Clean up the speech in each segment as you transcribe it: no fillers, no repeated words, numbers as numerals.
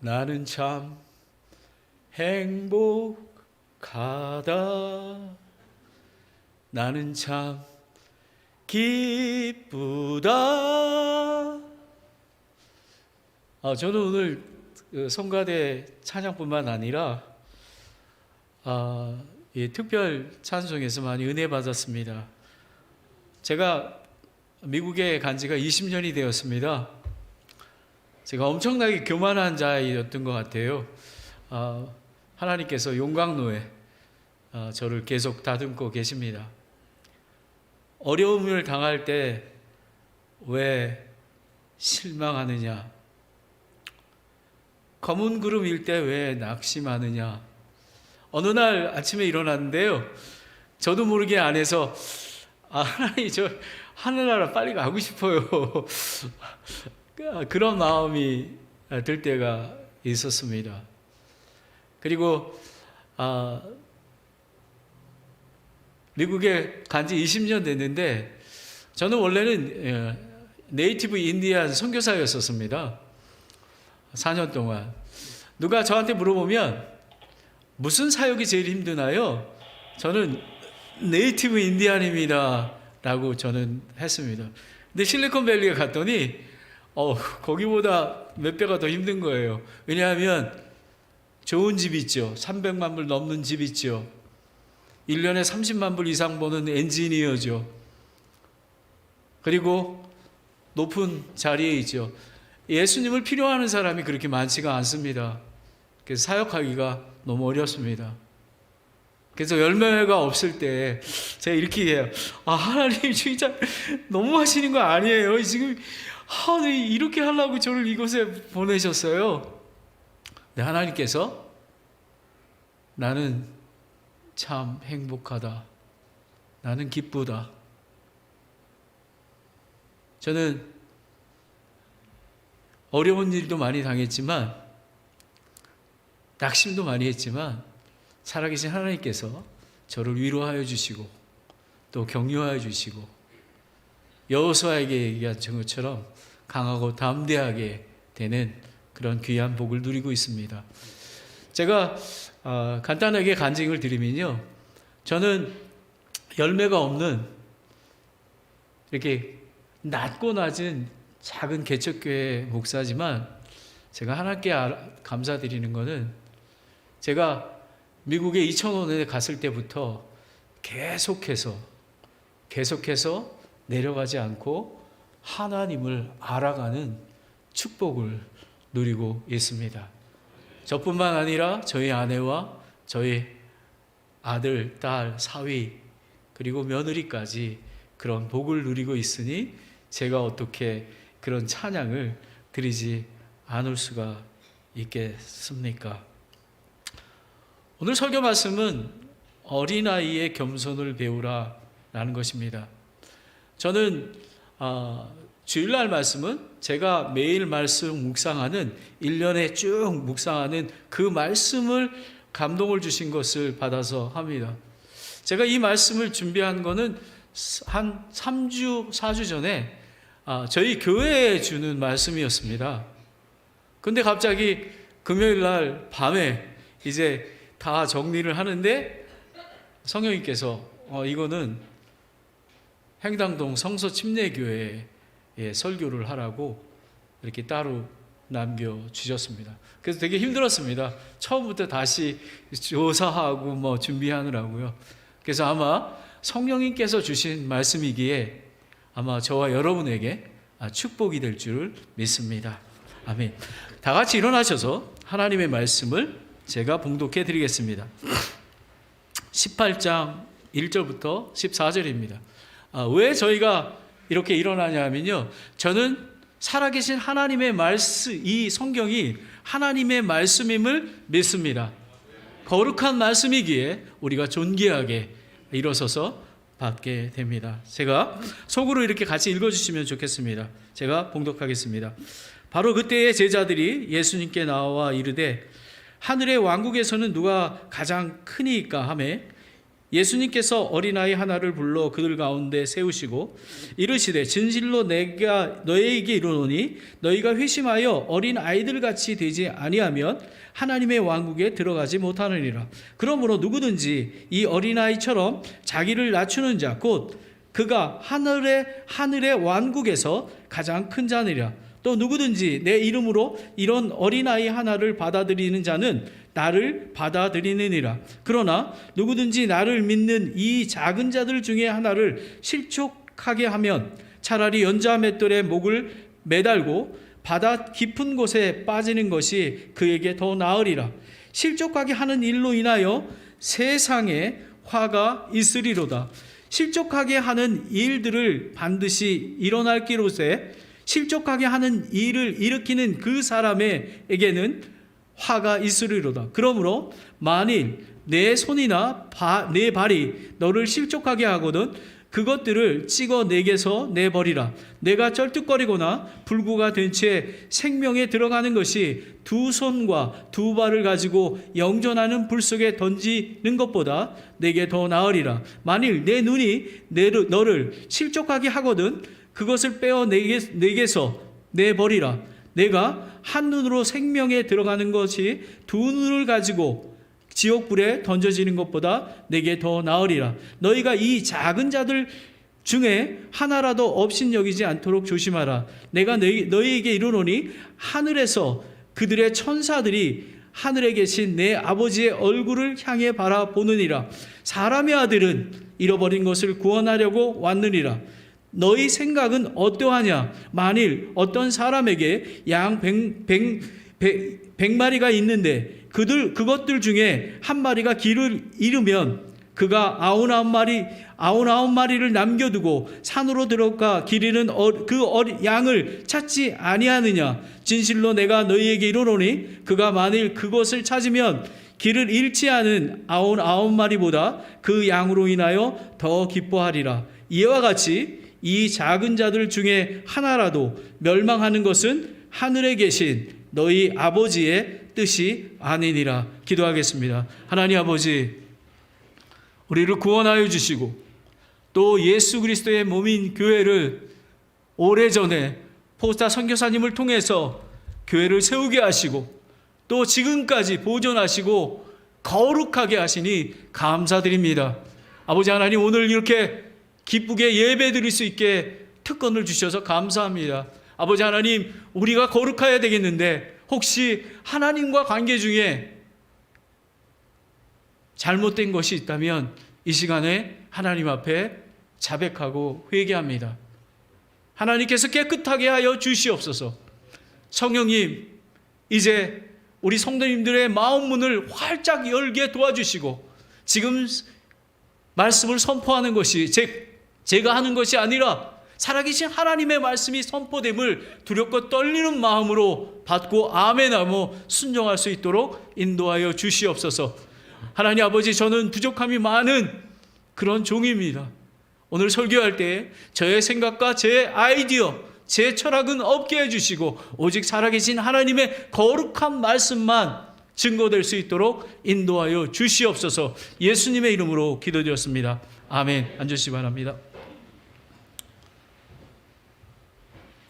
나는 참 행복하다. 나는 참 기쁘다. 저는 오늘 성가대 찬양뿐만 아니라 이 특별 찬송에서 많이 은혜 받았습니다. 제가 미국에 간 지가 20년이 되었습니다. 제가 엄청나게 교만한 자였던 것 같아요. 하나님께서 용광로에 저를 계속 다듬고 계십니다. 어려움을 당할 때 왜 실망하느냐? 검은 구름일 때 왜 낙심하느냐? 어느 날 아침에 일어났는데요. 저도 모르게 안에서 하나님, 저 하늘나라 빨리 가고 싶어요. 그런 마음이 들 때가 있었습니다. 그리고 미국에 간 지 20년 됐는데 저는 원래는 네이티브 인디안 선교사였었습니다. 4년 동안. 누가 저한테 물어보면 무슨 사역이 제일 힘드나요? 저는 네이티브 인디안입니다 라고 저는 했습니다. 근데 실리콘밸리에 갔더니 거기보다 몇 배가 더 힘든 거예요. 왜냐하면 좋은 집 있죠. 300만 불 넘는 집 있죠. 1년에 30만 불 이상 버는 엔지니어죠. 그리고 높은 자리에 있죠. 예수님을 필요하는 사람이 그렇게 많지가 않습니다. 그래서 사역하기가 너무 어렵습니다. 그래서 열매가 없을 때 제가 이렇게 해요. 하나님 진짜 너무 하시는 거 아니에요? 지금 이렇게 하려고 저를 이곳에 보내셨어요. 근데 하나님께서 나는 참 행복하다. 나는 기쁘다. 저는 어려운 일도 많이 당했지만 낙심도 많이 했지만 살아계신 하나님께서 저를 위로하여 주시고 또 격려하여 주시고 여호수아에게 얘기한 것처럼 강하고 담대하게 되는 그런 귀한 복을 누리고 있습니다. 제가 간단하게 간증을 드리면요. 저는 열매가 없는 이렇게 낮고 낮은 작은 개척교회 목사지만 제가 하나님께 감사드리는 것은 제가 미국에 2005년에 갔을 때부터 계속해서 내려가지 않고 하나님을 알아가는 축복을 누리고 있습니다. 저뿐만 아니라 저희 아내와 저희 아들, 딸, 사위 그리고 며느리까지 그런 복을 누리고 있으니 제가 어떻게 그런 찬양을 드리지 않을 수가 있겠습니까? 오늘 설교 말씀은 어린아이의 겸손을 배우라 라는 것입니다. 저는 주일날 말씀은 제가 매일 말씀 묵상하는 1년에 쭉 묵상하는 그 말씀을 감동을 주신 것을 받아서 합니다. 제가 이 말씀을 준비한 거는 한 3주, 4주 전에 저희 교회에 주는 말씀이었습니다. 근데 갑자기 금요일 날 밤에 이제 다 정리를 하는데 성령님께서 이거는 행당동 성서 침례교회에 설교를 하라고 이렇게 따로 남겨주셨습니다. 그래서 되게 힘들었습니다. 처음부터 다시 조사하고 준비하느라고요. 그래서 아마 성령님께서 주신 말씀이기에 아마 저와 여러분에게 축복이 될 줄 믿습니다. 아멘. 다 같이 일어나셔서 하나님의 말씀을 제가 봉독해 드리겠습니다. 18장 1절부터 14절입니다. 왜 저희가 이렇게 일어나냐면요. 저는 살아계신 하나님의 말씀, 이 성경이 하나님의 말씀임을 믿습니다. 거룩한 말씀이기에 우리가 존귀하게 일어서서 받게 됩니다. 제가 속으로 이렇게 같이 읽어주시면 좋겠습니다. 제가 봉독하겠습니다. 바로 그때의 제자들이 예수님께 나와 이르되 하늘의 왕국에서는 누가 가장 크니까 하매 예수님께서 어린아이 하나를 불러 그들 가운데 세우시고 이르시되 진실로 내가 너희에게 이르노니 너희가 회심하여 어린 아이들같이 되지 아니하면 하나님의 왕국에 들어가지 못하느니라. 그러므로 누구든지 이 어린아이처럼 자기를 낮추는 자 곧 그가 하늘의 왕국에서 가장 큰 자니라. 또 누구든지 내 이름으로 이런 어린아이 하나를 받아들이는 자는 나를 받아들이느니라. 그러나 누구든지 나를 믿는 이 작은 자들 중에 하나를 실족하게 하면 차라리 연자 맷돌에 목을 매달고 바다 깊은 곳에 빠지는 것이 그에게 더 나으리라. 실족하게 하는 일로 인하여 세상에 화가 있으리로다. 실족하게 하는 일들을 반드시 일어날 기로세 실족하게 하는 일을 일으키는 그 사람에게는 화가 있으리로다. 그러므로 만일 내 손이나 내 발이 너를 실족하게 하거든 그것들을 찍어 내게서 내버리라. 내가 쩔뚝거리거나 불구가 된 채 생명에 들어가는 것이 두 손과 두 발을 가지고 영전하는 불 속에 던지는 것보다 내게 더 나으리라. 만일 내 눈이 너를 실족하게 하거든 그것을 빼어 내게서 내버리라. 내가 한 눈으로 생명에 들어가는 것이 두 눈을 가지고 지옥불에 던져지는 것보다 내게 더 나으리라. 너희가 이 작은 자들 중에 하나라도 업신여기지 않도록 조심하라. 내가 너희에게 이르노니 하늘에서 그들의 천사들이 하늘에 계신 내 아버지의 얼굴을 향해 바라보느니라. 사람의 아들은 잃어버린 것을 구원하려고 왔느니라. 너희 생각은 어떠하냐? 만일 어떤 사람에게 양 100마리가 있는데 그것들 중에 한 마리가 길을 잃으면 그가 99마리를 남겨두고 산으로 들어가 기르는 양을 찾지 아니하느냐? 진실로 내가 너희에게 이르노니 그가 만일 그것을 찾으면 길을 잃지 않은 99마리보다 그 양으로 인하여 더 기뻐하리라. 이와 같이 이 작은 자들 중에 하나라도 멸망하는 것은 하늘에 계신 너희 아버지의 뜻이 아니니라. 기도하겠습니다. 하나님 아버지, 우리를 구원하여 주시고 또 예수 그리스도의 몸인 교회를 오래전에 포스타 선교사님을 통해서 교회를 세우게 하시고 또 지금까지 보존하시고 거룩하게 하시니 감사드립니다. 아버지 하나님, 오늘 이렇게 기쁘게 예배 드릴 수 있게 특권을 주셔서 감사합니다. 아버지 하나님, 우리가 거룩해야 되겠는데 혹시 하나님과 관계 중에 잘못된 것이 있다면 이 시간에 하나님 앞에 자백하고 회개합니다. 하나님께서 깨끗하게 하여 주시옵소서. 성령님, 이제 우리 성도님들의 마음 문을 활짝 열게 도와주시고 지금 말씀을 선포하는 것이 제가 하는 것이 아니라 살아계신 하나님의 말씀이 선포됨을 두렵고 떨리는 마음으로 받고 아멘하며 순종할 수 있도록 인도하여 주시옵소서. 하나님 아버지, 저는 부족함이 많은 그런 종입니다. 오늘 설교할 때 저의 생각과 제 아이디어, 제 철학은 없게 해주시고 오직 살아계신 하나님의 거룩한 말씀만 증거될 수 있도록 인도하여 주시옵소서. 예수님의 이름으로 기도드렸습니다. 아멘. 앉으시기 바랍니다.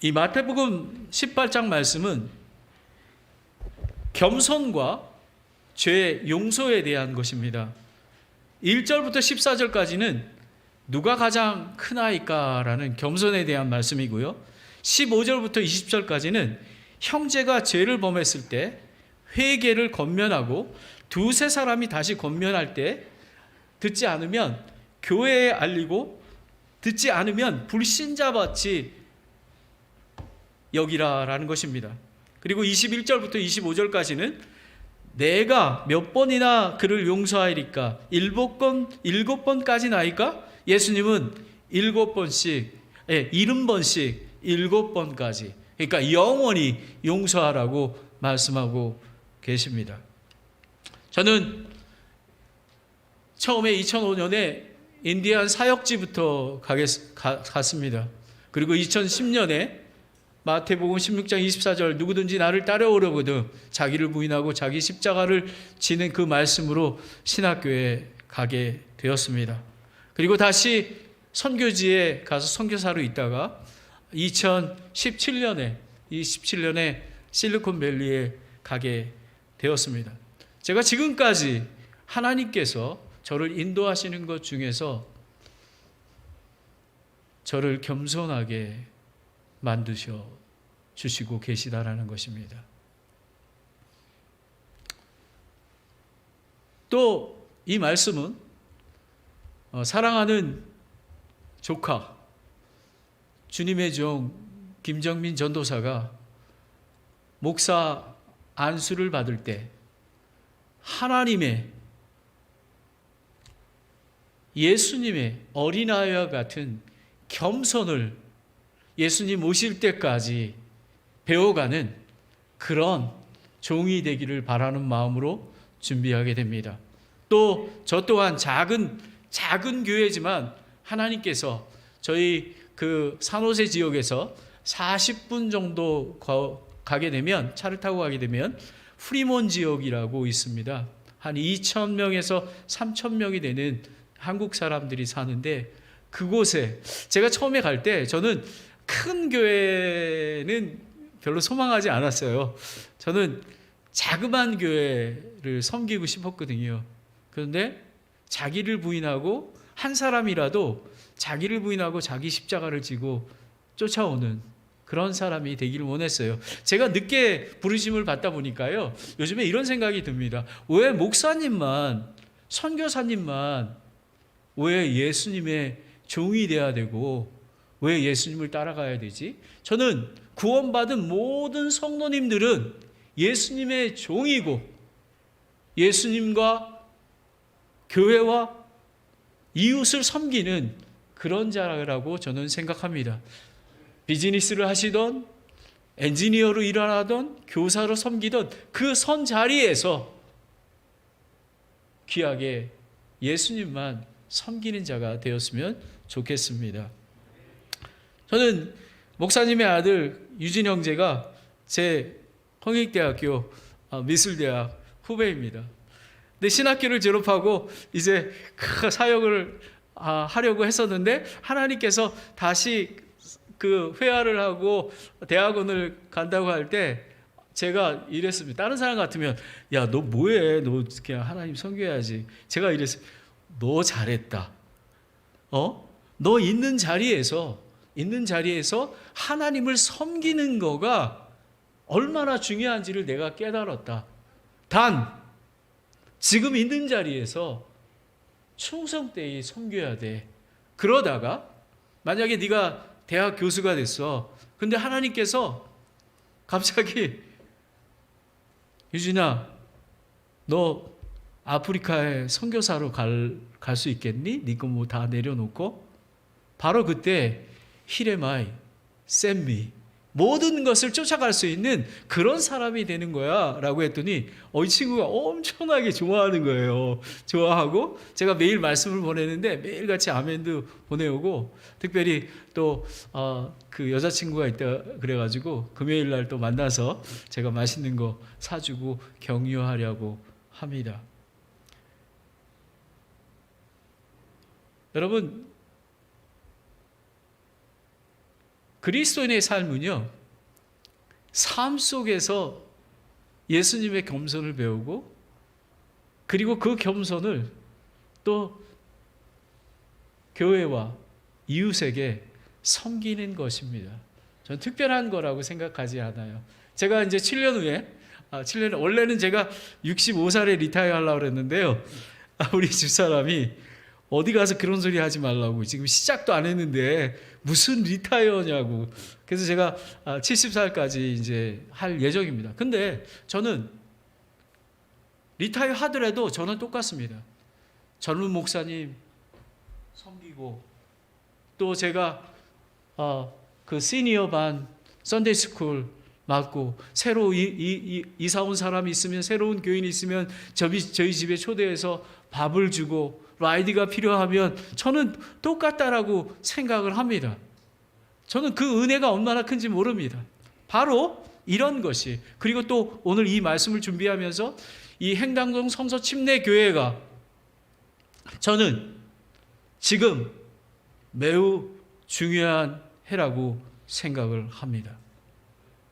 이 마태복음 18장 말씀은 겸손과 죄 용서에 대한 것입니다. 1절부터 14절까지는 누가 가장 크나이까라는 겸손에 대한 말씀이고요. 15절부터 20절까지는 형제가 죄를 범했을 때 회개를 권면하고 두세 사람이 다시 권면할 때 듣지 않으면 교회에 알리고 듣지 않으면 불신자같이 여기라라는 것입니다. 그리고 21절부터 25절까지는 내가 몇 번이나 그를 용서하리까? 7번까지나이까? 예수님은 7번씩, 70번씩 7번까지. 그러니까 영원히 용서하라고 말씀하고 계십니다. 저는 처음에 2005년에 인디안 사역지부터 갔습니다. 그리고 2010년에 마태복음 16장 24절 누구든지 나를 따라오려거든 자기를 부인하고 자기 십자가를 지는 그 말씀으로 신학교에 가게 되었습니다. 그리고 다시 선교지에 가서 선교사로 있다가 2017년에 실리콘밸리에 가게 되었습니다. 제가 지금까지 하나님께서 저를 인도하시는 것 중에서 저를 겸손하게 만드셔 주시고 계시다라는 것입니다. 또 이 말씀은 사랑하는 조카 주님의 종 김정민 전도사가 목사 안수를 받을 때 하나님의 예수님의 어린아이와 같은 겸손을 예수님 오실 때까지 배워가는 그런 종이 되기를 바라는 마음으로 준비하게 됩니다. 또 저 또한 작은 교회지만 하나님께서 저희 그 산호세 지역에서 40분 정도 가게 되면, 차를 타고 가게 되면 프리몬 지역이라고 있습니다. 한 2,000명에서 3,000명이 되는 한국 사람들이 사는데, 그곳에 제가 처음에 갈 때 저는 큰 교회는 별로 소망하지 않았어요. 저는 자그마한 교회를 섬기고 싶었거든요. 그런데 자기를 부인하고, 한 사람이라도 자기를 부인하고 자기 십자가를 지고 쫓아오는 그런 사람이 되기를 원했어요. 제가 늦게 부르심을 받다 보니까요, 요즘에 이런 생각이 듭니다. 왜 목사님만, 선교사님만 왜 예수님의 종이 돼야 되고 왜 예수님을 따라가야 되지? 저는 구원받은 모든 성도님들은 예수님의 종이고 예수님과 교회와 이웃을 섬기는 그런 자라고 저는 생각합니다. 비즈니스를 하시던, 엔지니어로 일하던, 교사로 섬기던 그 선 자리에서 귀하게 예수님만 섬기는 자가 되었으면 좋겠습니다. 저는 목사님의 아들 유진 형제가 제 홍익대학교 미술대학 후배입니다. 근데 신학교를 졸업하고 이제 사역을 하려고 했었는데, 하나님께서 다시 그 회화를 하고 대학원을 간다고 할 때 제가 이랬습니다. 다른 사람 같으면 야, 너 뭐해? 너 그냥 하나님 섬겨야지. 제가 이랬어요. 너 잘했다. 너 있는 자리에서 하나님을 섬기는 거가 얼마나 중요한지를 내가 깨달았다. 단 지금 있는 자리에서 충성되이 섬겨야 돼. 그러다가 만약에 네가 대학 교수가 됐어. 근데 하나님께서 갑자기 유진아, 너 아프리카에 선교사로 갈 수 있겠니? 네 거 뭐 다 내려놓고. 바로 그때 히레마이, 샘미, 모든 것을 쫓아갈 수 있는 그런 사람이 되는 거야 라고 했더니 이 친구가 엄청나게 좋아하는 거예요. 좋아하고 제가 매일 말씀을 보내는데 매일같이 아멘도 보내오고, 특별히 또 그 여자친구가 있다 그래가지고 금요일 날 또 만나서 제가 맛있는 거 사주고 격려하려고 합니다. 여러분, 그리스도인의 삶은요, 삶 속에서 예수님의 겸손을 배우고, 그리고 그 겸손을 또 교회와 이웃에게 섬기는 것입니다. 저는 특별한 거라고 생각하지 않아요. 제가 이제 7년 후에, 원래는 제가 65살에 리타이어 하려고 그랬는데요. 우리 집사람이 어디 가서 그런 소리 하지 말라고, 지금 시작도 안 했는데 무슨 리타이어냐고. 그래서 제가 70살까지 이제 할 예정입니다. 근데 저는 리타이어 하더라도 저는 똑같습니다. 젊은 목사님 섬기고, 또 제가 그 시니어 반 썬데이 스쿨 맡고, 새로 이사 온 사람이 있으면, 새로운 교인이 있으면 저희 집에 초대해서 밥을 주고, 라이드가 필요하면 저는 똑같다라고 생각을 합니다. 저는 그 은혜가 얼마나 큰지 모릅니다. 바로 이런 것이, 그리고 또 오늘 이 말씀을 준비하면서 이 행당동 성서 침례교회가 저는 지금 매우 중요한 해라고 생각을 합니다.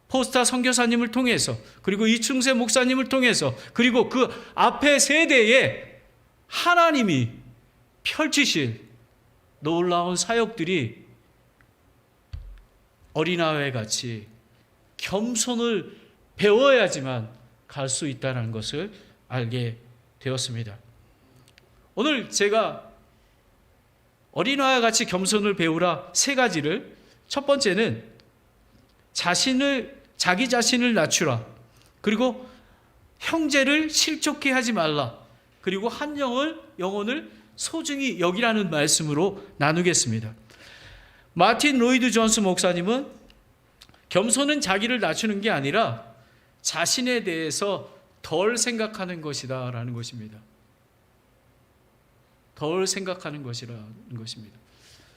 포스타 선교사님을 통해서, 그리고 이충세 목사님을 통해서, 그리고 그 앞에 세대에 하나님이 펼치실 놀라운 사역들이 어린아이 같이 겸손을 배워야지만 갈 수 있다는 것을 알게 되었습니다. 오늘 제가 어린아이 같이 겸손을 배우라 세 가지를, 첫 번째는 자기 자신을 낮추라, 그리고 형제를 실족해 하지 말라, 그리고 한 영혼을 소중히 여기라는 말씀으로 나누겠습니다. 마틴 로이드 존스 목사님은 겸손은 자기를 낮추는 게 아니라 자신에 대해서 덜 생각하는 것이다 라는 것입니다. 덜 생각하는 것이라는 것입니다.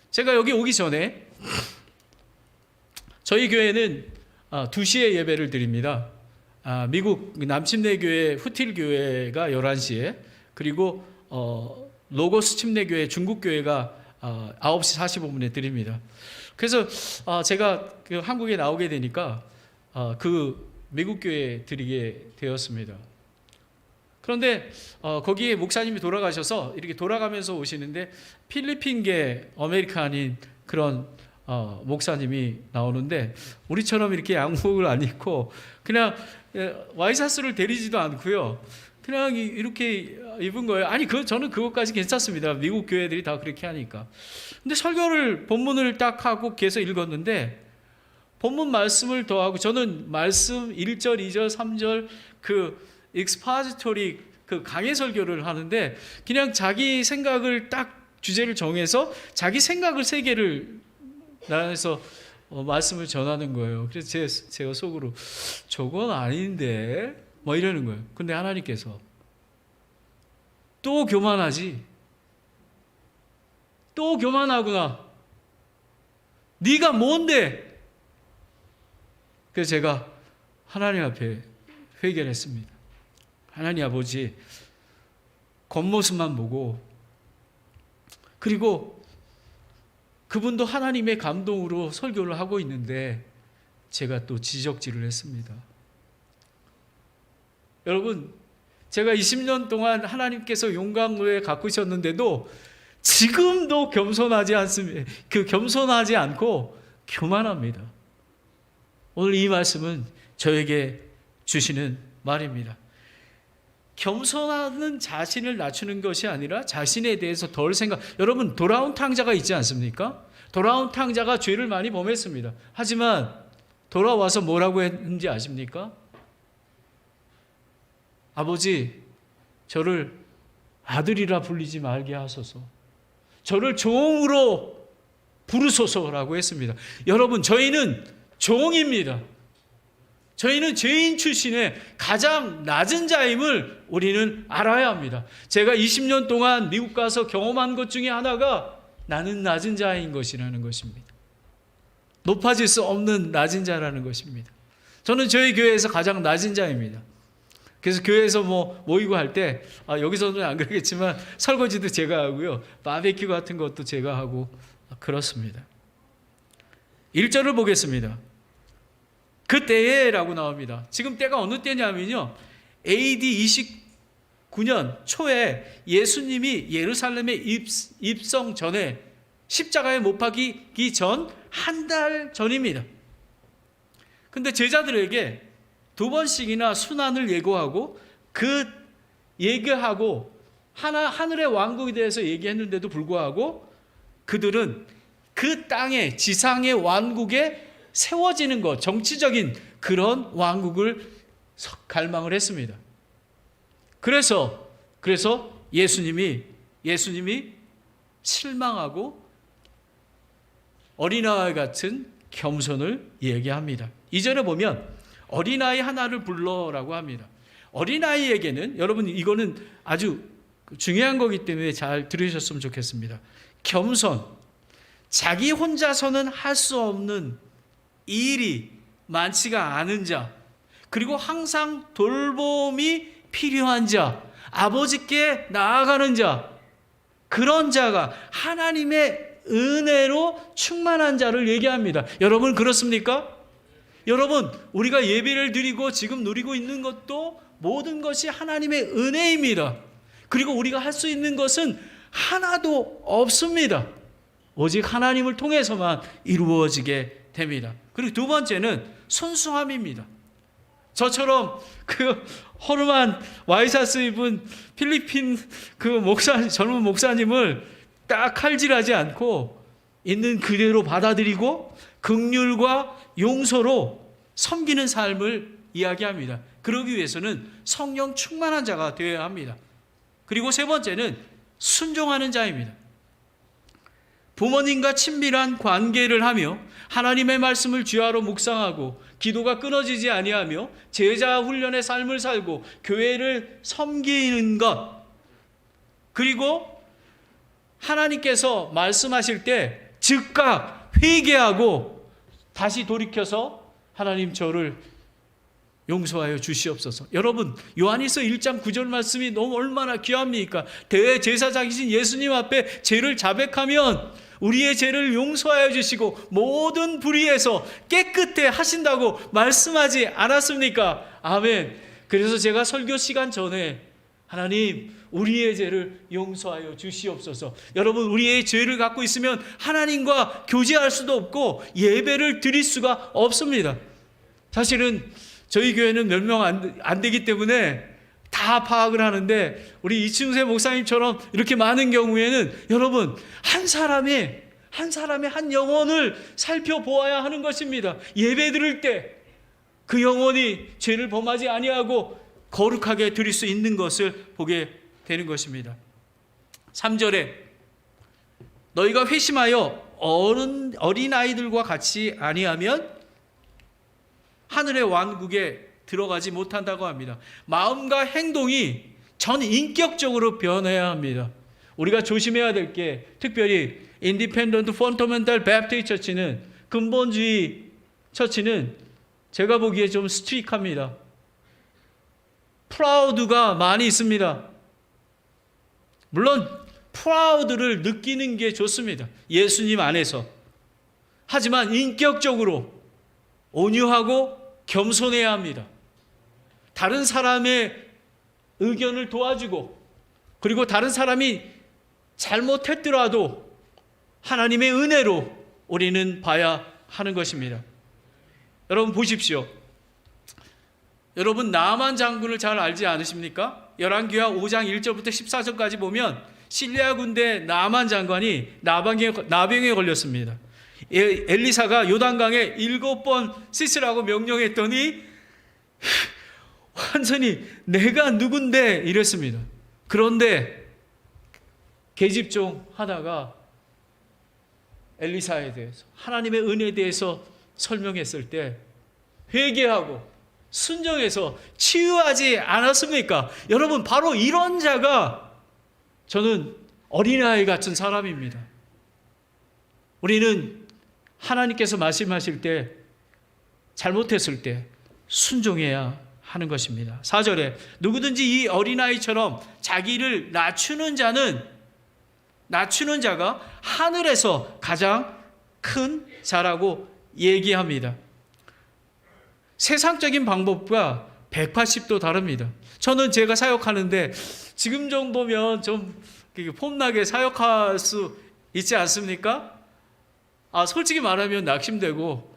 제가 여기 오기 전에 저희 교회는 2시에 예배를 드립니다. 미국 남침내교회 후틸교회가 11시에, 그리고 로고스 침례교회 중국교회가 9시 45분에 드립니다. 그래서 제가 한국에 나오게 되니까 그 미국 교회에 드리게 되었습니다. 그런데 거기에 목사님이 돌아가셔서 이렇게 돌아가면서 오시는데 필리핀계 아메리칸인 그런 목사님이 나오는데, 우리처럼 이렇게 양복을 안 입고 그냥 와이셔츠를 데리지도 않고요, 그냥 이렇게 입은 거예요. 아니, 저는 그것까지 괜찮습니다. 미국 교회들이 다 그렇게 하니까. 근데 본문을 딱 하고 계속 읽었는데, 본문 말씀을 더하고, 저는 말씀 1절, 2절, 3절 그 익스파지토리 그 강해 설교를 하는데, 그냥 자기 생각을 딱 주제를 정해서 자기 생각을 세 개를 나눠서 말씀을 전하는 거예요. 그래서 제가 속으로 저건 아닌데 뭐 이러는 거예요. 근데 하나님께서 또 교만하지? 또 교만하구나. 네가 뭔데? 그래서 제가 하나님 앞에 회개를 했습니다. 하나님 아버지, 겉모습만 보고, 그리고 그분도 하나님의 감동으로 설교를 하고 있는데 제가 또 지적질을 했습니다. 여러분, 제가 20년 동안 하나님께서 용광로에 가꾸셨는데도 지금도 겸손하지 않습니다. 겸손하지 않고 교만합니다. 오늘 이 말씀은 저에게 주시는 말입니다. 겸손하는 자신을 낮추는 것이 아니라 자신에 대해서 덜 생각. 여러분, 돌아온 탕자가 있지 않습니까? 돌아온 탕자가 죄를 많이 범했습니다. 하지만 돌아와서 뭐라고 했는지 아십니까? 아버지, 저를 아들이라 불리지 말게 하소서. 저를 종으로 부르소서라고 했습니다. 여러분, 저희는 종입니다. 저희는 죄인 출신의 가장 낮은 자임을 우리는 알아야 합니다. 제가 20년 동안 미국 가서 경험한 것 중에 하나가 나는 낮은 자인 것이라는 것입니다. 높아질 수 없는 낮은 자라는 것입니다. 저는 저희 교회에서 가장 낮은 자입니다. 그래서 교회에서 모이고 할 때, 여기서는 안 그러겠지만 설거지도 제가 하고요, 바베큐 같은 것도 제가 하고 그렇습니다. 1절을 보겠습니다. 그때에라고 나옵니다. 지금 때가 어느 때냐면요, AD 29년 초에 예수님이 예루살렘에 입성 전에, 십자가에 못 박히기 전 한 달 전입니다. 근데 제자들에게 2번씩이나 순환을 예고하고 하늘의 왕국에 대해서 얘기했는데도 불구하고 그들은 그 땅에, 지상의 왕국에 세워지는 것, 정치적인 그런 왕국을 갈망을 했습니다. 그래서 예수님이 실망하고 어린아이 같은 겸손을 얘기합니다. 2절에 보면 어린아이 하나를 불러라고 합니다. 어린아이에게는, 여러분 이거는 아주 중요한 거기 때문에 잘 들으셨으면 좋겠습니다. 겸손, 자기 혼자서는 할 수 없는 일이 많지가 않은 자, 그리고 항상 돌봄이 필요한 자, 아버지께 나아가는 자, 그런 자가 하나님의 은혜로 충만한 자를 얘기합니다. 여러분 그렇습니까? 여러분 우리가 예배를 드리고 지금 누리고 있는 것도 모든 것이 하나님의 은혜입니다. 그리고 우리가 할 수 있는 것은 하나도 없습니다. 오직 하나님을 통해서만 이루어지게 됩니다. 그리고 두 번째는 순수함입니다. 저처럼 그 허름한 와이셔츠 입은 필리핀 그 젊은 목사님을 딱 칼질하지 않고 있는 그대로 받아들이고 긍휼과 용서로 섬기는 삶을 이야기합니다. 그러기 위해서는 성령 충만한 자가 되어야 합니다. 그리고 세 번째는 순종하는 자입니다. 부모님과 친밀한 관계를 하며 하나님의 말씀을 주야로 묵상하고 기도가 끊어지지 아니하며 제자 훈련의 삶을 살고 교회를 섬기는 것, 그리고 하나님께서 말씀하실 때 즉각 회개하고 다시 돌이켜서 하나님 저를 용서하여 주시옵소서. 여러분 요한일서 1장 9절 말씀이 너무 얼마나 귀합니까? 대제사장이신 예수님 앞에 죄를 자백하면 우리의 죄를 용서하여 주시고 모든 불의에서 깨끗해 하신다고 말씀하지 않았습니까? 아멘. 그래서 제가 설교 시간 전에 하나님 우리의 죄를 용서하여 주시옵소서. 여러분 우리의 죄를 갖고 있으면 하나님과 교제할 수도 없고 예배를 드릴 수가 없습니다. 사실은 저희 교회는 몇 명 안 되기 때문에 다 파악을 하는데 우리 이충세 목사님처럼 이렇게 많은 경우에는 여러분 한 사람의 한 영혼을 살펴보아야 하는 것입니다. 예배 드릴 때 그 영혼이 죄를 범하지 아니하고 거룩하게 드릴 수 있는 것을 보게 되는 것입니다. 3절에 너희가 회심하여 어린아이들과 같이 아니하면 하늘의 왕국에 들어가지 못한다고 합니다. 마음과 행동이 전 인격적으로 변해야 합니다. 우리가 조심해야 될 게 특별히 인디펜던트 펀더멘탈 배프티스트 처치는 근본주의 처치는 제가 보기에 좀 스트릭합니다. 프라우드가 많이 있습니다. 물론 프라우드를 느끼는 게 좋습니다. 예수님 안에서. 하지만 인격적으로 온유하고 겸손해야 합니다. 다른 사람의 의견을 도와주고 그리고 다른 사람이 잘못했더라도 하나님의 은혜로 우리는 봐야 하는 것입니다. 여러분 보십시오. 여러분 나만 장군을 잘 알지 않으십니까? 열왕기하 5장 1절부터 14절까지 보면 실리아 군대 나만 장관이 나병에 걸렸습니다. 엘리사가 요단강에 7번 씻으라고 명령했더니 완전히 내가 누군데 이랬습니다. 그런데 계집종 하나가 엘리사에 대해서 하나님의 은혜에 대해서 설명했을 때 회개하고 순종해서 치유하지 않았습니까? 여러분 바로 이런 자가 저는 어린아이 같은 사람입니다. 우리는 하나님께서 말씀하실 때 잘못했을 때 순종해야 하는 것입니다. 4절에 누구든지 이 어린아이처럼 자기를 낮추는 자가 하늘에서 가장 큰 자라고 얘기합니다. 세상적인 방법과 180도 다릅니다. 저는 제가 사역하는데 지금 정도면 좀 폼나게 사역할 수 있지 않습니까? 솔직히 말하면 낙심되고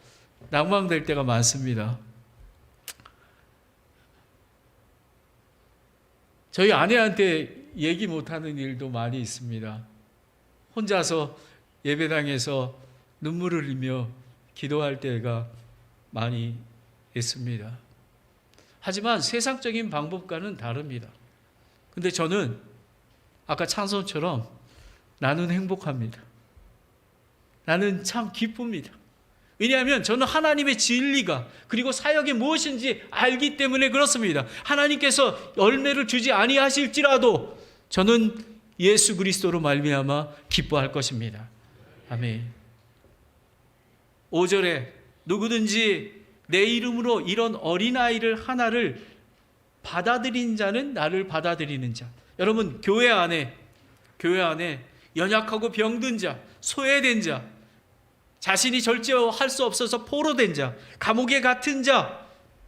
낭망될 때가 많습니다. 저희 아내한테 얘기 못하는 일도 많이 있습니다. 혼자서 예배당에서 눈물을 흘리며 기도할 때가 많이 있습니다. 하지만 세상적인 방법과는 다릅니다. 근데 저는 아까 찬송처럼 나는 행복합니다. 나는 참 기쁩니다. 왜냐하면 저는 하나님의 진리가 그리고 사역이 무엇인지 알기 때문에 그렇습니다. 하나님께서 열매를 주지 아니하실지라도 저는 예수 그리스도로 말미암아 기뻐할 것입니다. 아멘. 5절에 누구든지 내 이름으로 이런 어린아이를 하나를 받아들인 자는 나를 받아들이는 자. 여러분 교회 안에 교회 안에 연약하고 병든 자, 소외된 자, 자신이 절제할 수 없어서 포로된 자, 감옥에 갇힌 자,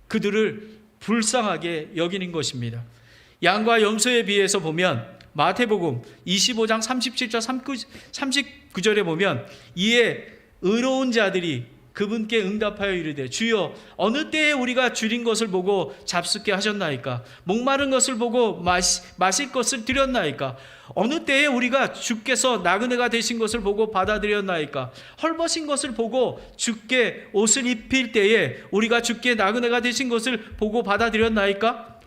그들을 불쌍하게 여기는 것입니다. 양과 염소에 비해서 보면 마태복음 25장 37절 39절에 보면 이에 의로운 자들이 그분께 응답하여 이르되 주여 어느 때에 우리가 줄인 것을 보고 잡숫게 하셨나이까? 목마른 것을 보고 마실 것을 드렸나이까? 어느 때에 우리가 주께서 나그네가 되신 것을 보고 받아들였나이까? 헐벗은 것을 보고 주께 옷을 입힐 때에 우리가 주께 나그네가 되신 것을 보고 받아들였나이까?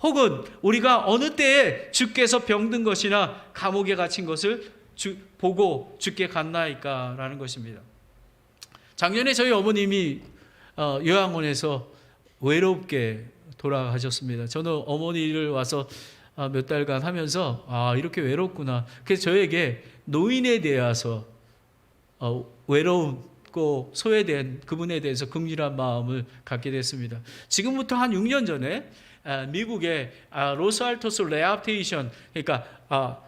혹은 우리가 어느 때에 주께서 병든 것이나 감옥에 갇힌 것을 보고 주께 갔나이까? 라는 것입니다. 작년에 저희 어머님이 요양원에서 외롭게 돌아가셨습니다. 저는 어머니를 와서 몇 달간 하면서 이렇게 외롭구나. 그래서 저에게 노인에 대해서 외롭고 소외된 그분에 대해서 긍휼한 마음을 갖게 됐습니다. 지금부터 한 6년 전에 미국의 로스알토스 레합테이션, 그러니까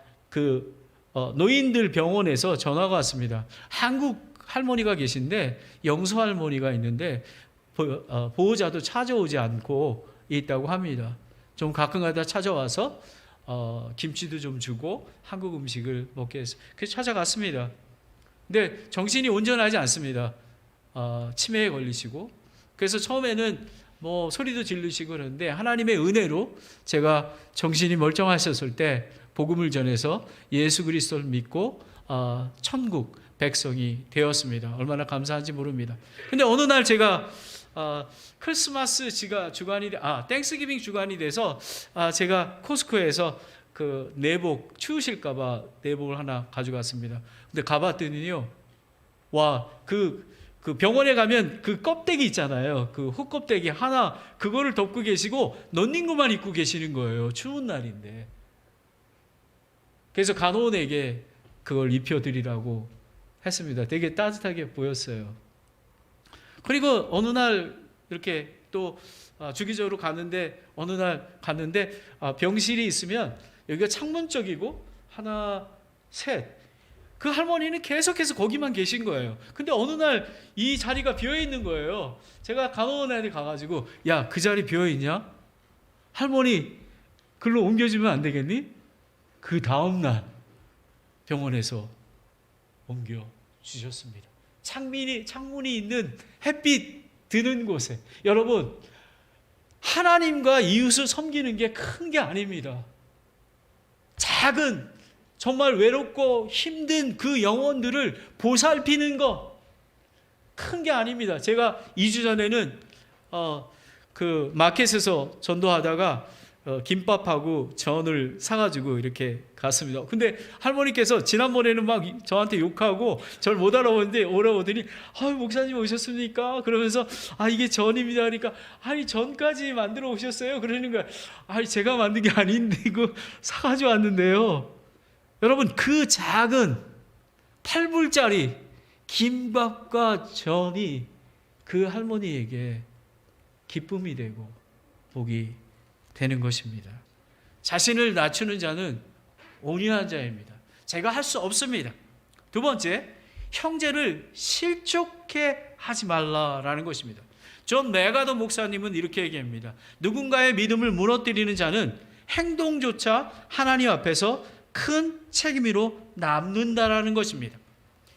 노인들 병원에서 전화가 왔습니다. 한국 할머니가 계신데 영수 할머니가 있는데 보호자도 찾아오지 않고 있다고 합니다. 좀 가끔가다 찾아와서 김치도 좀 주고 한국 음식을 먹게 해서 그래서 찾아갔습니다. 근데 정신이 온전하지 않습니다. 치매에 걸리시고 그래서 처음에는 뭐 소리도 지르시고 그러는데 하나님의 은혜로 제가 정신이 멀쩡하셨을 때 복음을 전해서 예수 그리스도를 믿고 천국 백성이 되었습니다. 얼마나 감사한지 모릅니다. 근데 어느 날 제가 크리스마스 주간이 땡스기빙 주간이 돼서 제가 코스코에서 그 내복 추우실까봐 내복을 하나 가져갔습니다. 근데 가봤더니요, 그 병원에 가면 그 껍데기 있잖아요. 그 흙껍데기 하나 그거를 덮고 계시고 넌닝구만 입고 계시는 거예요. 추운 날인데. 그래서 간호원에게 그걸 입혀드리라고 했습니다. 되게 따뜻하게 보였어요. 그리고 어느 날 이렇게 또 주기적으로 어느 날 갔는데 병실이 있으면 여기가 창문 쪽이고 하나, 셋. 그 할머니는 계속해서 거기만 계신 거예요. 근데 어느 날 이 자리가 비어 있는 거예요. 제가 간호원한테 가가지고 야, 그 자리 비어 있냐? 할머니 글로 옮겨주면 안 되겠니? 그 다음 날 병원에서 옮겨 주셨습니다. 창문이 있는 햇빛 드는 곳에. 여러분, 하나님과 이웃을 섬기는 게 큰 게 아닙니다. 작은 정말 외롭고 힘든 그 영혼들을 보살피는 거 큰 게 아닙니다. 제가 2주 전에는 그 마켓에서 전도하다가 김밥하고 전을 사가지고 이렇게 갔습니다. 근데 할머니께서 지난번에는 막 저한테 욕하고 저를 못 알아보는데 오라오더니 목사님 오셨습니까? 그러면서 이게 전입니다. 그러니까 전까지 만들어 오셨어요? 그러는 거야. 제가 만든 게 아닌데 이거 사가지고 왔는데요. 여러분, 그 작은 8불짜리 김밥과 전이 그 할머니에게 기쁨이 되고 복이 되는 것입니다. 자신을 낮추는 자는 온유한 자입니다. 제가 할 수 없습니다. 두 번째, 형제를 실족해 하지 말라라는 것입니다. 존 메가더 목사님은 이렇게 얘기합니다. 누군가의 믿음을 무너뜨리는 자는 행동조차 하나님 앞에서 큰 책임으로 남는다라는 것입니다.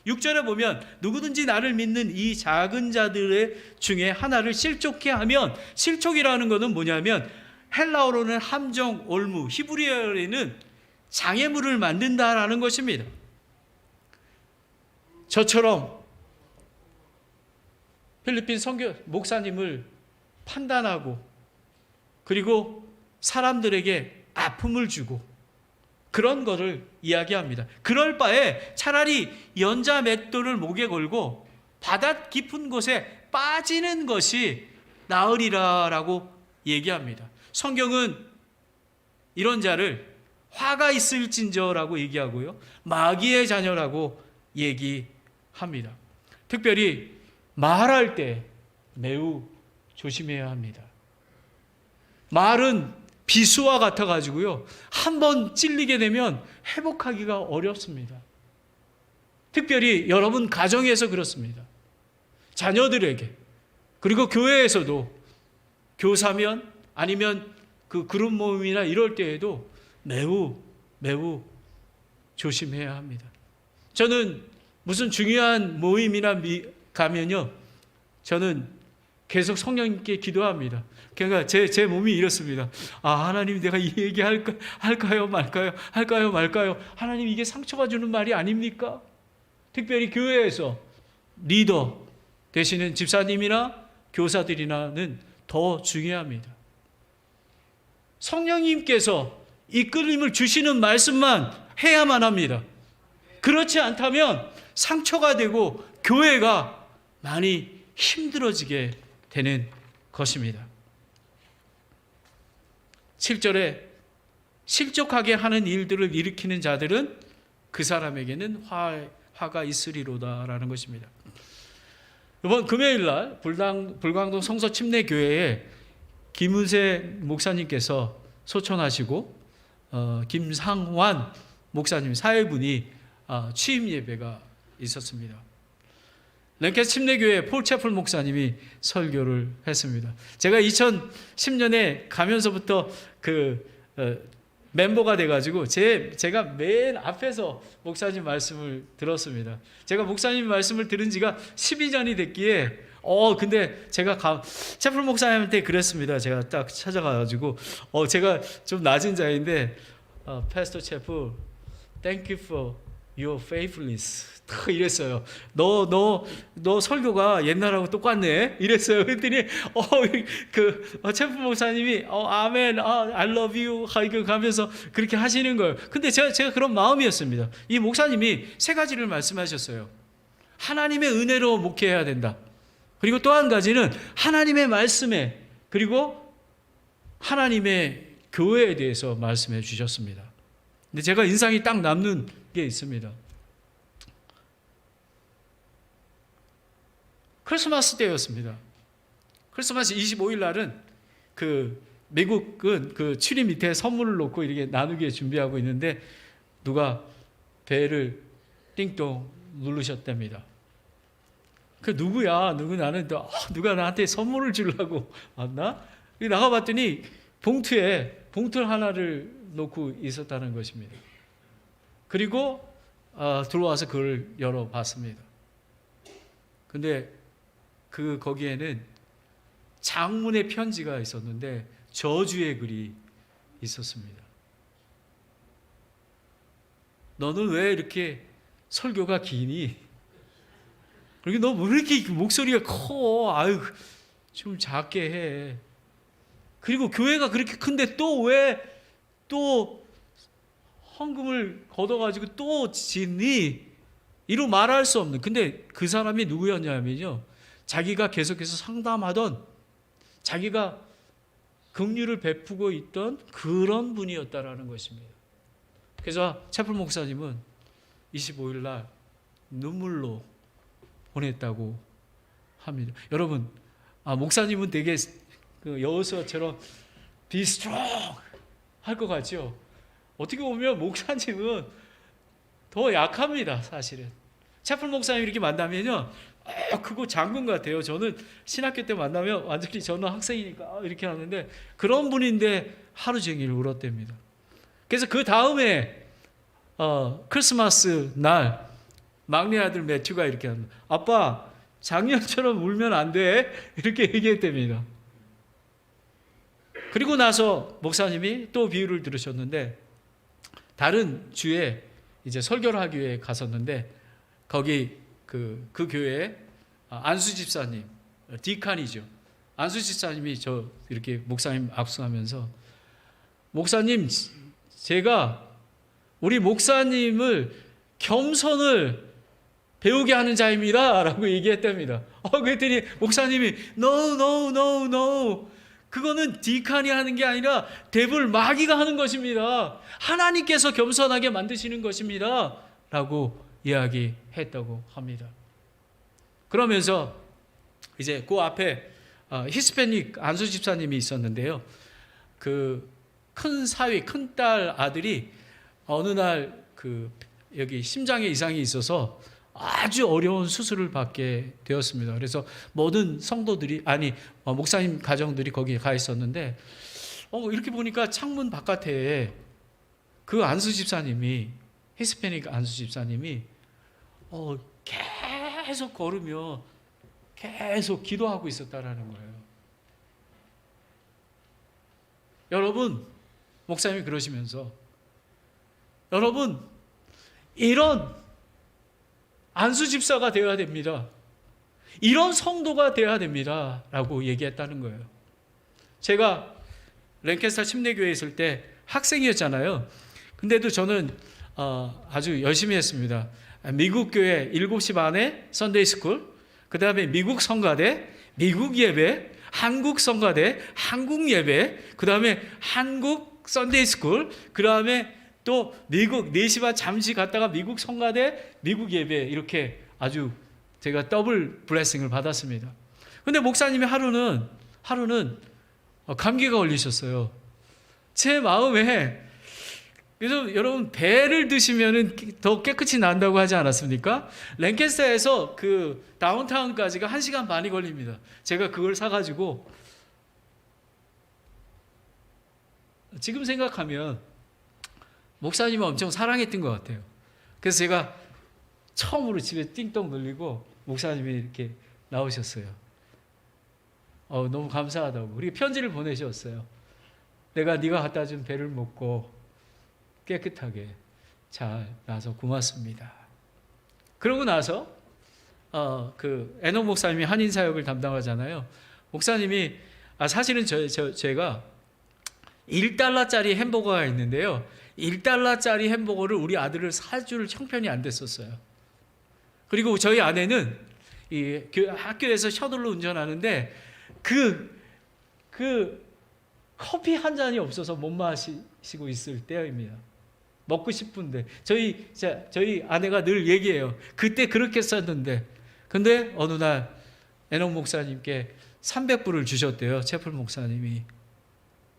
6절에 보면 누구든지 나를 믿는 이 작은 자들의 중에 하나를 실족해 하면, 실족이라는 것은 뭐냐면 헬라어로는 함정, 올무, 히브리어로는 장애물을 만든다라는 것입니다. 저처럼 필리핀 선교 목사님을 판단하고 그리고 사람들에게 아픔을 주고 그런 거를 이야기합니다. 그럴 바에 차라리 연자 맷돌을 목에 걸고 바다 깊은 곳에 빠지는 것이 나으리라라고 얘기합니다. 성경은 이런 자를 화가 있을진저라고 얘기하고요, 마귀의 자녀라고 얘기합니다. 특별히 말할 때 매우 조심해야 합니다. 말은 비수와 같아가지고요. 한번 찔리게 되면 회복하기가 어렵습니다. 특별히 여러분 가정에서 그렇습니다. 자녀들에게, 그리고 교회에서도 교사면 아니면 그 그룹 모임이나 이럴 때에도 매우 조심해야 합니다. 저는 무슨 중요한 모임이나 가면요, 저는 계속 성령님께 기도합니다. 그러니까 제 몸이 이렇습니다. 하나님, 내가 이 얘기 할까요 말까요? 하나님, 이게 상처가 주는 말이 아닙니까? 특별히 교회에서 리더 되시는 집사님이나 교사들이나는 더 중요합니다. 성령님께서 이끌림을 주시는 말씀만 해야만 합니다. 그렇지 않다면 상처가 되고 교회가 많이 힘들어지게 되는 것입니다. 7절에 실족하게 하는 일들을 일으키는 자들은 그 사람에게는 화가 있으리로다라는 것입니다. 이번 금요일 날 불광동 성서 침례교회에 김은세 목사님께서 소천하시고 김상환 목사님 사회분이 취임 예배가 있었습니다. 랭캐스 침례교회 폴채플 목사님이 설교를 했습니다. 제가 2010년에 가면서부터 멤버가 돼가지고 제가 맨 앞에서 목사님 말씀을 들었습니다. 제가 목사님 말씀을 들은 지가 12년이 됐기에 근데 제가 채플 목사님한테 그랬습니다. 제가 딱 찾아가가지고 제가 좀 낮은 자인데 Pastor 채플, thank you for your faithfulness. 이랬어요. 너 설교가 옛날하고 똑같네. 이랬어요. 그랬더니 채플 목사님이 아멘, I love you 이렇게 가면서 그렇게 하시는 거예요. 근데 제가 그런 마음이었습니다. 이 목사님이 세 가지를 말씀하셨어요. 하나님의 은혜로 목회해야 된다. 그리고 또 한 가지는 하나님의 말씀에, 그리고 하나님의 교회에 대해서 말씀해 주셨습니다. 근데 제가 인상이 딱 남는 게 있습니다. 크리스마스 때였습니다. 크리스마스 25일 날은 미국은 추리 밑에 선물을 놓고 이렇게 나누기에 준비하고 있는데 누가 벨을 띵동 누르셨답니다. 누구야? 나는 누가 나한테 선물을 주려고 왔나? 나가봤더니 봉투에 봉투 하나를 놓고 있었다는 것입니다. 그리고 들어와서 그걸 열어봤습니다. 근데 거기에는 장문의 편지가 있었는데 저주의 글이 있었습니다. 너는 왜 이렇게 설교가 기니? 그리고 너 왜 이렇게 목소리가 커? 아유, 좀 작게 해. 그리고 교회가 그렇게 큰데 또 헌금을 걷어가지고 또 짓니? 이로 말할 수 없는. 근데 그 사람이 누구였냐면요, 자기가 계속해서 상담하던, 자기가 긍휼을 베푸고 있던 그런 분이었다라는 것입니다. 그래서 채플 목사님은 25일 날 눈물로 보냈다고 합니다. 여러분, 목사님은 되게 여호수아처럼 be strong 할 것 같죠? 어떻게 보면 목사님은 더 약합니다, 사실은. 채플 목사님 이렇게 만나면요, 그거 장군 같아요. 저는 신학교 때 만나면 완전히 저는 학생이니까 이렇게 하는데 그런 분인데 하루 종일 울었답니다. 그래서 그 다음에 크리스마스 날 막내 아들 매튜가 이렇게 합니다. 아빠, 작년처럼 울면 안 돼. 이렇게 얘기했답니다. 그리고 나서 목사님이 또 비유를 들으셨는데, 다른 주에 이제 설교를 하기 위해 갔었는데, 거기 그 교회에 안수 집사님, 디칸이죠. 안수 집사님이 이렇게 목사님 압수하면서, 목사님, 제가 우리 목사님을 겸손을 배우게 하는 자입니다. 라고 얘기했답니다. 그랬더니 목사님이 No. 그거는 디칸이 하는 게 아니라 데블, 마귀가 하는 것입니다. 하나님께서 겸손하게 만드시는 것입니다. 라고 이야기했다고 합니다. 그러면서 이제 그 앞에 히스패닉 안수 집사님이 있었는데요. 큰 사위, 큰 딸 아들이 어느 날 여기 심장에 이상이 있어서 아주 어려운 수술을 받게 되었습니다. 그래서 모든 성도들이, 목사님 가정들이 거기에 가 있었는데, 이렇게 보니까 창문 바깥에 그 안수 집사님이, 히스패닉 안수 집사님이, 계속 걸으며 계속 기도하고 있었다라는 거예요. 여러분, 목사님이 그러시면서, 여러분, 이런 안수 집사가 되어야 됩니다. 이런 성도가 되어야 됩니다. 라고 얘기했다는 거예요. 제가 랭캐스터 침례교회에 있을 때 학생이었잖아요. 근데도 저는 아주 열심히 했습니다. 미국 교회 7시 반에 선데이 스쿨, 그 다음에 미국 성가대, 미국 예배, 한국 성가대, 한국 예배, 그 다음에 한국 선데이 스쿨, 그 다음에 또 미국 4시 반 잠시 갔다가 미국 성가대, 미국 예배, 이렇게 아주 제가 더블 블레싱을 받았습니다. 근데 목사님이 하루는 감기가 걸리셨어요. 제 마음에, 그래서 여러분, 배를 드시면 더 깨끗이 난다고 하지 않았습니까? 랭캐스터에서 그 다운타운까지가 1시간 반이 걸립니다. 제가 그걸 사가지고, 지금 생각하면 목사님을 엄청 사랑했던 것 같아요. 그래서 제가 처음으로 집에 띵동 돌리고 목사님이 이렇게 나오셨어요. 너무 감사하다고. 그리고 편지를 보내셨어요. 내가 네가 갖다 준 배를 먹고 깨끗하게 잘 나서 고맙습니다. 그러고 나서 에녹 목사님이 한인 사역을 담당하잖아요. 목사님이 사실은 제가 $1짜리 햄버거가 있는데요. $1짜리 햄버거를 우리 아들을 사줄 형편이 안 됐었어요. 그리고 저희 아내는 학교에서 셔틀로 운전하는데 그 커피 한 잔이 없어서 못 마시고 있을 때입니다. 먹고 싶은데 저희 아내가 늘 얘기해요. 그때 그렇게 썼는데, 근데 어느 날 에녹 목사님께 300불을 주셨대요. 채플 목사님이.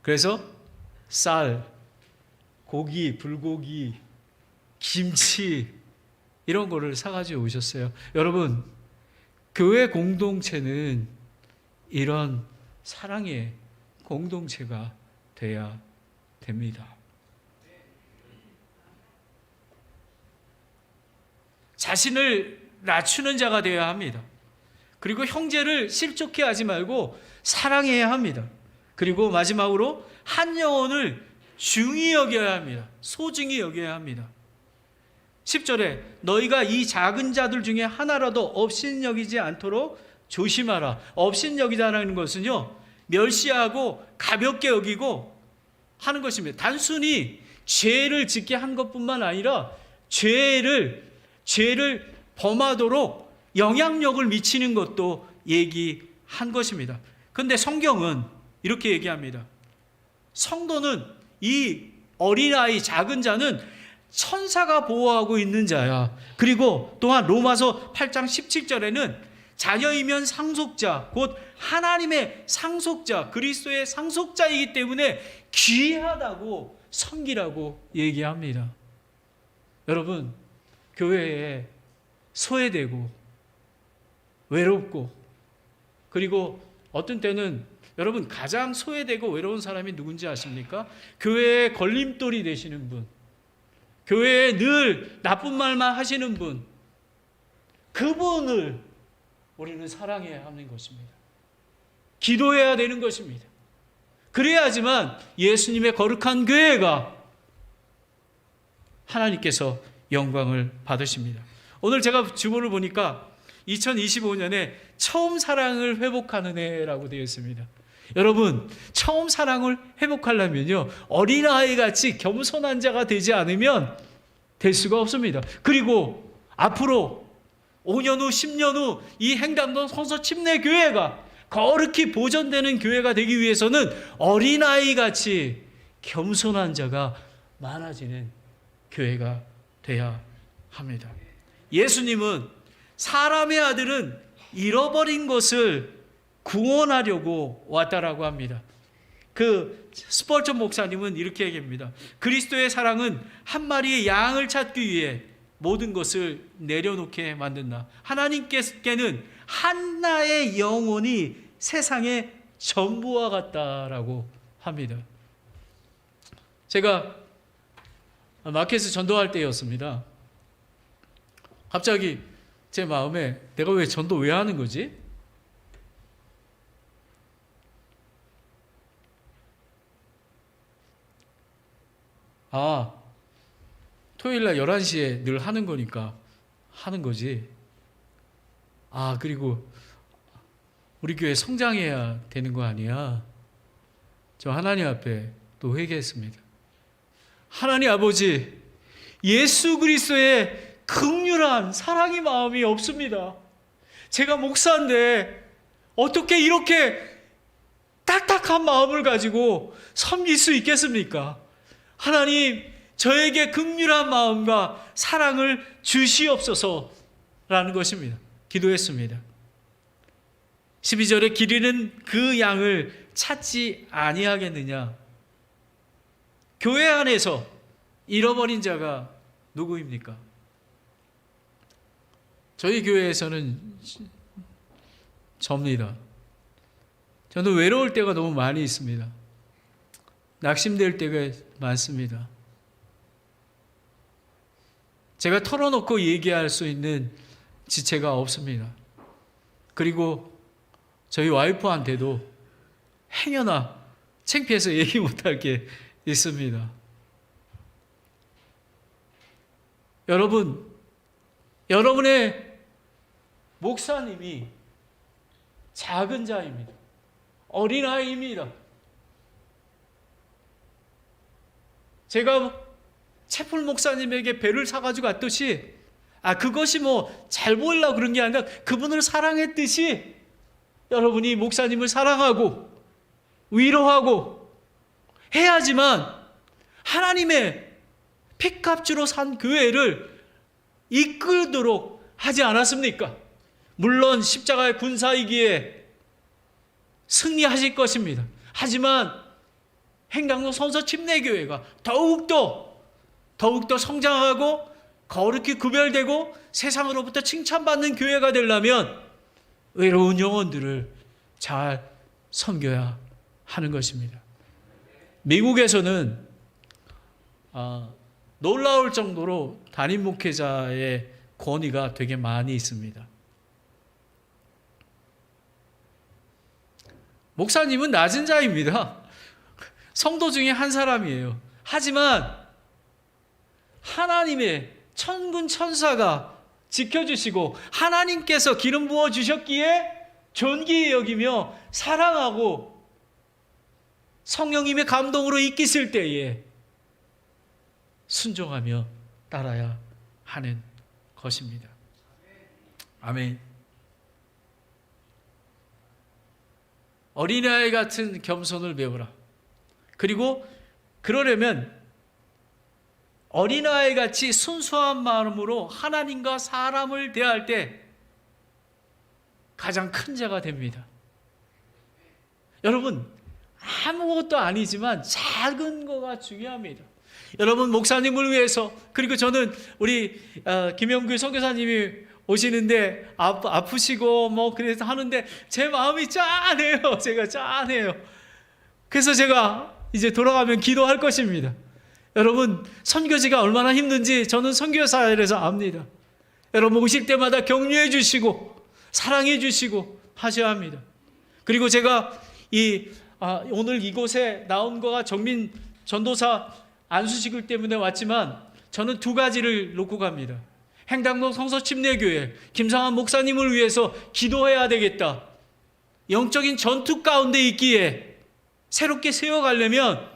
그래서 쌀, 고기, 불고기, 김치 이런 거를 사가지고 오셨어요. 여러분, 교회 공동체는 이런 사랑의 공동체가 돼야 됩니다. 자신을 낮추는 자가 되어야 합니다. 그리고 형제를 실족해 하지 말고 사랑해야 합니다. 그리고 마지막으로 한 영혼을 중히 여겨야 합니다. 소중히 여겨야 합니다. 10절에 너희가 이 작은 자들 중에 하나라도 업신여기지 않도록 조심하라. 업신여기다라는 것은요, 멸시하고 가볍게 여기고 하는 것입니다. 단순히 죄를 짓게 한 것뿐만 아니라 죄를 범하도록 영향력을 미치는 것도 얘기한 것입니다. 그런데 성경은 이렇게 얘기합니다. 성도는, 이 어린아이, 작은 자는 천사가 보호하고 있는 자야. 그리고 또한 로마서 8장 17절에는 자녀이면 상속자, 곧 하나님의 상속자, 그리스도의 상속자이기 때문에 귀하다고 섬기라고 얘기합니다. 여러분, 교회에 소외되고 외롭고, 그리고 어떤 때는 여러분 가장 소외되고 외로운 사람이 누군지 아십니까? 교회에 걸림돌이 되시는 분, 교회에 늘 나쁜 말만 하시는 분, 그분을 우리는 사랑해야 하는 것입니다. 기도해야 되는 것입니다. 그래야지만 예수님의 거룩한 교회가 하나님께서 영광을 받으십니다. 오늘 제가 주보를 보니까 2025년에 처음 사랑을 회복하는 해라고 되어 있습니다. 여러분, 처음 사랑을 회복하려면요, 어린아이 같이 겸손한 자가 되지 않으면 될 수가 없습니다. 그리고 앞으로 5년 후, 10년 후 이 행담동 성서 침례교회가 거룩히 보존되는 교회가 되기 위해서는 어린아이 같이 겸손한 자가 많아지는 교회가 돼야 합니다. 예수님은 사람의 아들은 잃어버린 것을 구원하려고 왔다라고 합니다. 그 스펄전 목사님은 이렇게 얘기합니다. 그리스도의 사랑은 한 마리의 양을 찾기 위해 모든 것을 내려놓게 만든다. 하나님께서는 하나의 영혼이 세상의 전부와 같다라고 합니다. 제가 마켓에 전도할 때였습니다. 갑자기 제 마음에 내가 왜 전도 왜 하는 거지? 토요일날 11시에 늘 하는 거니까 하는 거지. 그리고 우리 교회 성장해야 되는 거 아니야? 저 하나님 앞에 또 회개했습니다. 하나님 아버지, 예수 그리스도의 긍휼한 사랑의 마음이 없습니다. 제가 목사인데 어떻게 이렇게 딱딱한 마음을 가지고 섬길 수 있겠습니까? 하나님, 저에게 긍휼한 마음과 사랑을 주시옵소서라는 것입니다. 기도했습니다. 12절에 기르는 그 양을 찾지 아니하겠느냐? 교회 안에서 잃어버린 자가 누구입니까? 저희 교회에서는 접니다. 저는 외로울 때가 너무 많이 있습니다. 낙심될 때가 많습니다. 제가 털어놓고 얘기할 수 있는 지체가 없습니다. 그리고 저희 와이프한테도 행여나 창피해서 얘기 못할 게 있습니다. 여러분의 목사님이 작은 자입니다. 어린아이입니다. 제가 채플 목사님에게 배를 사가지고 갔듯이 그것이 잘 보이려고 그런 게 아니라 그분을 사랑했듯이 여러분이 목사님을 사랑하고 위로하고 해야지만 하나님의 피값주로 산 교회를 이끌도록 하지 않았습니까? 물론 십자가의 군사이기에 승리하실 것입니다. 하지만 행강로 선서 침례교회가 더욱더 성장하고 거룩히 구별되고 세상으로부터 칭찬받는 교회가 되려면 외로운 영혼들을 잘 섬겨야 하는 것입니다. 미국에서는 놀라울 정도로 단임 목회자의 권위가 되게 많이 있습니다. 목사님은 낮은 자입니다. 성도 중에 한 사람이에요. 하지만 하나님의 천군 천사가 지켜주시고 하나님께서 기름 부어 주셨기에 존귀히 여기며 사랑하고 성령님의 감동으로 이끄실 때에 순종하며 따라야 하는 것입니다. 아멘. 어린아이 같은 겸손을 배우라. 그리고 그러려면 어린아이 같이 순수한 마음으로 하나님과 사람을 대할 때 가장 큰 자가 됩니다. 여러분, 아무것도 아니지만 작은 거가 중요합니다. 여러분, 목사님을 위해서, 그리고 저는 우리 김영규 선교사님이 오시는데 아프시고 그래서 하는데 제 마음이 짠해요. 제가 짠해요. 그래서 제가 이제 돌아가면 기도할 것입니다. 여러분, 선교지가 얼마나 힘든지 저는 선교사에서 압니다. 여러분 오실 때마다 격려해 주시고 사랑해 주시고 하셔야 합니다. 그리고 제가 오늘 이곳에 나온 거가 정민 전도사 안수식을 때문에 왔지만 저는 두 가지를 놓고 갑니다. 행당동 성서침례교회 김상환 목사님을 위해서 기도해야 되겠다. 영적인 전투 가운데 있기에 새롭게 세워가려면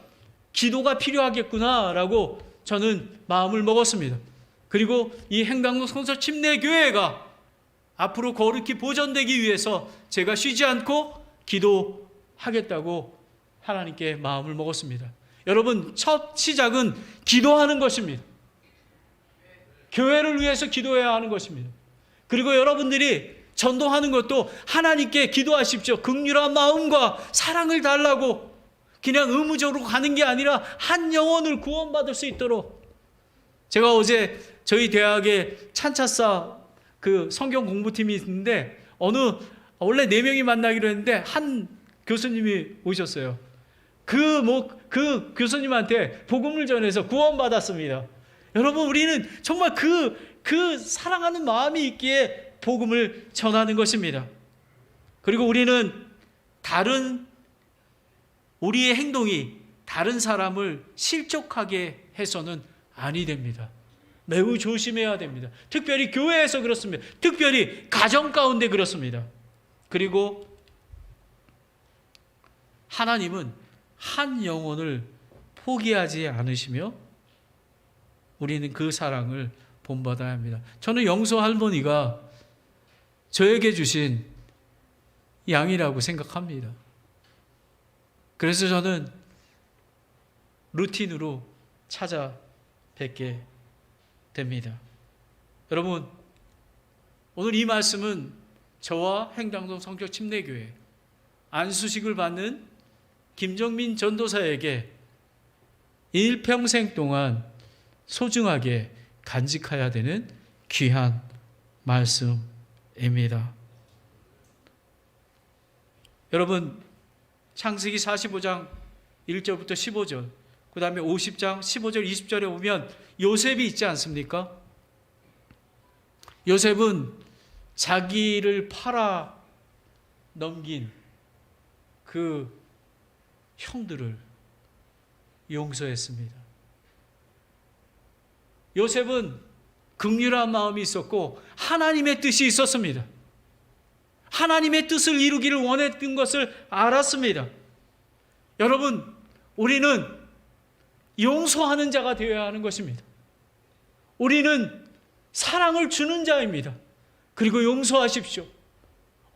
기도가 필요하겠구나라고 저는 마음을 먹었습니다. 그리고 이 행당동 성서침례교회가 앞으로 거룩히 보존되기 위해서 제가 쉬지 않고 기도하겠다고 하나님께 마음을 먹었습니다. 여러분, 첫 시작은 기도하는 것입니다. 교회를 위해서 기도해야 하는 것입니다. 그리고 여러분들이 전도하는 것도 하나님께 기도하십시오. 긍휼한 마음과 사랑을 달라고, 그냥 의무적으로 가는 게 아니라 한 영혼을 구원받을 수 있도록. 제가 어제 저희 대학에 찬차사 그 성경 공부팀이 있는데 원래 4명이 만나기로 했는데 한 교수님이 오셨어요. 그 교수님한테 복음을 전해서 구원받았습니다. 여러분, 우리는 정말 그 사랑하는 마음이 있기에 복음을 전하는 것입니다. 그리고 우리는 우리의 행동이 다른 사람을 실족하게 해서는 아니 됩니다. 매우 조심해야 됩니다. 특별히 교회에서 그렇습니다. 특별히 가정 가운데 그렇습니다. 그리고 하나님은 한 영혼을 포기하지 않으시며 우리는 그 사랑을 본받아야 합니다. 저는 영소 할머니가 저에게 주신 양이라고 생각합니다. 그래서 저는 루틴으로 찾아뵙게 됩니다. 여러분, 오늘 이 말씀은 저와 행당동 성결 침례교회 안수식을 받는 김정민 전도사에게 일평생 동안 소중하게 간직해야 되는 귀한 말씀입니다. 여러분, 창세기 45장 1절부터 15절, 그 다음에 50장 15절 20절에 보면 요셉이 있지 않습니까? 요셉은 자기를 팔아 넘긴 그 형들을 용서했습니다. 요셉은 긍휼한 마음이 있었고 하나님의 뜻이 있었습니다. 하나님의 뜻을 이루기를 원했던 것을 알았습니다. 여러분, 우리는 용서하는 자가 되어야 하는 것입니다. 우리는 사랑을 주는 자입니다. 그리고 용서하십시오.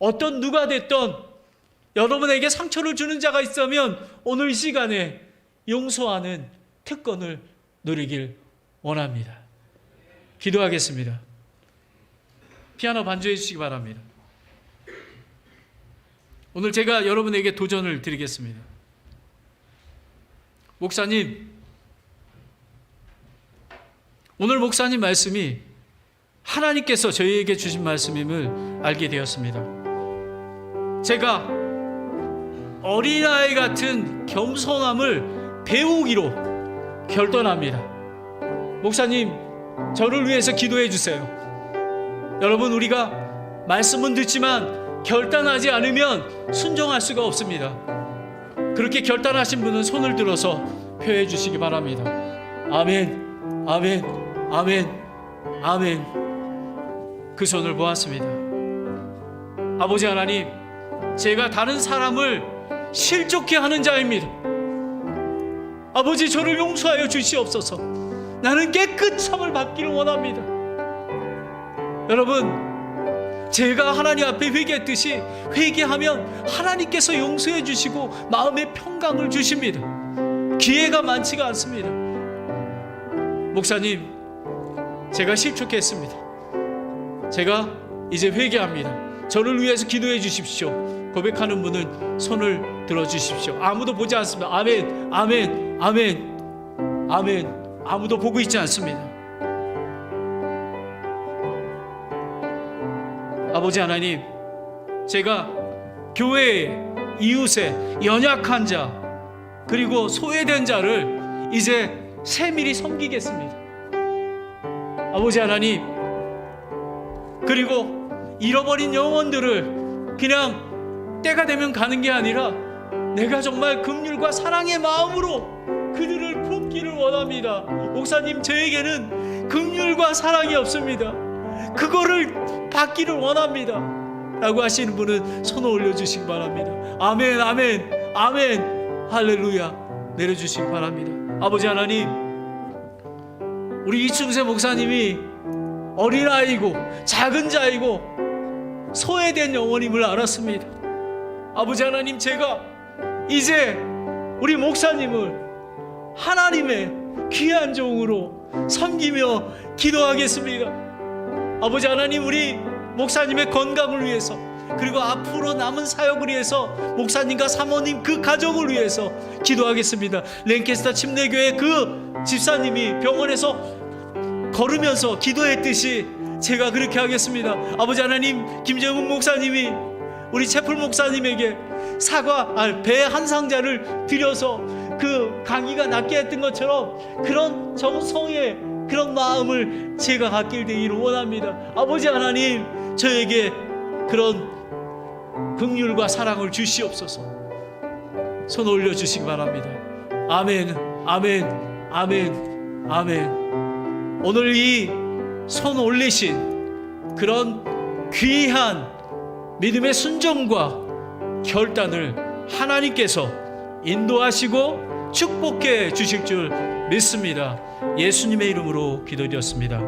어떤 누가 됐던 여러분에게 상처를 주는 자가 있다면 오늘 이 시간에 용서하는 특권을 누리길 원합니다. 기도하겠습니다. 피아노 반주해 주시기 바랍니다. 오늘 제가 여러분에게 도전을 드리겠습니다. 목사님, 오늘 목사님 말씀이 하나님께서 저희에게 주신 말씀임을 알게 되었습니다. 제가 어린아이 같은 겸손함을 배우기로 결단합니다. 목사님, 저를 위해서 기도해 주세요. 여러분, 우리가 말씀은 듣지만 결단하지 않으면 순종할 수가 없습니다. 그렇게 결단하신 분은 손을 들어서 표해 주시기 바랍니다. 아멘, 아멘, 아멘, 아멘. 그 손을 보았습니다. 아버지 하나님, 제가 다른 사람을 실족해 하는 자입니다. 아버지, 저를 용서하여 주시옵소서. 나는 깨끗함을 받기를 원합니다. 여러분, 제가 하나님 앞에 회개했듯이 회개하면 하나님께서 용서해 주시고 마음의 평강을 주십니다. 기회가 많지가 않습니다. 목사님, 제가 실족했습니다. 제가 이제 회개합니다. 저를 위해서 기도해 주십시오. 고백하는 분은 손을 들어 주십시오. 아무도 보지 않습니다. 아멘, 아멘, 아멘, 아멘. 아무도 보고 있지 않습니다. 아버지 하나님, 제가 교회에, 이웃에, 연약한 자, 그리고 소외된 자를 이제 세밀히 섬기겠습니다. 아버지 하나님, 그리고 잃어버린 영혼들을 그냥 때가 되면 가는 게 아니라 내가 정말 긍휼과 사랑의 마음으로 그들을 품기를 원합니다. 목사님, 저에게는 긍휼과 사랑이 없습니다. 그거를 받기를 원합니다. 라고 하시는 분은 손을 올려주시기 바랍니다. 아멘, 아멘, 아멘, 할렐루야. 내려주시기 바랍니다. 아버지 하나님, 우리 이충세 목사님이 어린아이고 작은 자이고 소외된 영혼임을 알았습니다. 아버지 하나님, 제가 이제 우리 목사님을 하나님의 귀한 종으로 섬기며 기도하겠습니다. 아버지 하나님, 우리 목사님의 건강을 위해서, 그리고 앞으로 남은 사역을 위해서 목사님과 사모님 그 가정을 위해서 기도하겠습니다. 랭캐스터 침례교회 그 집사님이 병원에서 걸으면서 기도했듯이 제가 그렇게 하겠습니다. 아버지 하나님, 김정은 목사님이 우리 채플 목사님에게 배 한 상자를 드려서 그 강의가 낫게 했던 것처럼 그런 정성의 그런 마음을 제가 갖게 되기를 원합니다. 아버지 하나님, 저에게 그런 긍휼과 사랑을 주시옵소서. 손 올려주시기 바랍니다. 아멘, 아멘, 아멘, 아멘. 오늘 이 손 올리신 그런 귀한 믿음의 순종과 결단을 하나님께서 인도하시고 축복해 주실 줄 믿습니다. 예수님의 이름으로 기도드렸습니다.